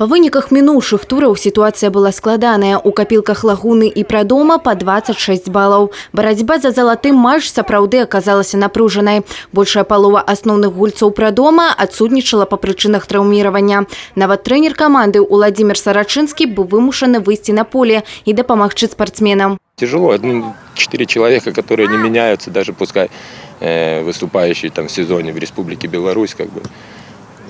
Па выніках мінуўшых тураў сітуацыя была складаная. У капілках Лагуны і Прадома па 26 балаў. Барацьба за залаты матч сапраўды аказалася напружанай. Большая палова асноўных гульцоў Прадома адсутнічала па прычынах траўміравання. Нават трэнер каманды Уладзімір Сарачынскі быў вымушаны выйсці на поле і дапамагчы спартсменам. Тяжело. 4 человека, которые не меняются, даже пускай выступающие там в сезоне в Республике Беларусь,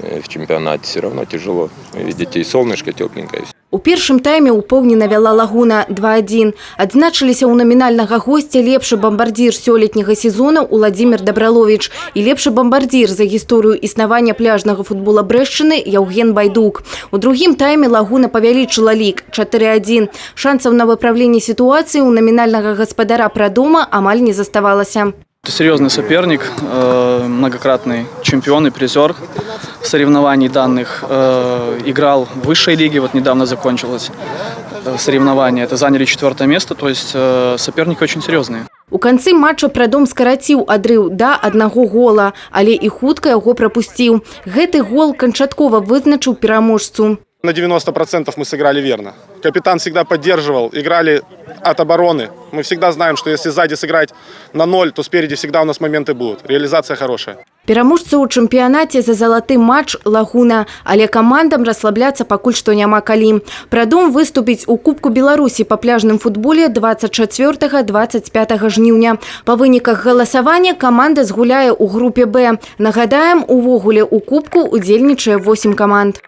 в чемпионате, все равно тяжело. Вы видите, и солнышко тепленькое. У першым тайме упоўнена вяла Лагуна 2-1. Адзначыліся ў намінальнага госця лепшы бамбардзір сёлетняга сезона Уладзімір Дабраловіч і лепшы бамбардзір за гісторыю існавання пляжнага футбола Брэшчыны Яўген Байдук. У другім тайме Лагуна павялічыла лік 4-1. Шансаў на выпраўленне сітуацыі у номінальнага гаспадара Прадома амаль не заставалася. Это серьезный соперник, многократный чемпион и призер соревнований данных. Играл в высшей лиге, вот недавно закончилось соревнование. Это заняли 4-е место, то есть соперники очень серьезные. У канцы матча Прадом скараціў адрыў да 1 гола, але і хутка яго прапусціў. Гэты гол канчаткова вызначыў пераможцу. На 90% мы сыграли верно. Капитан всегда поддерживал, играли от обороны. Мы всегда знаем, что если сзади сыграть на 0, то спереди всегда у нас моменты будут. Реализация хорошая. Пераможца ў чэмпіянаце за залаты матч Лагуна, але камандам расслабляцца пакуль што няма калі. Прадом выступіць у Кубку Беларусі па пляжным футболе 24-25 жніўня. Па выніках галасавання каманда згуляе ў групе Б. Нагадаем, увогуле ў Кубку удзельнічае 8 каманд.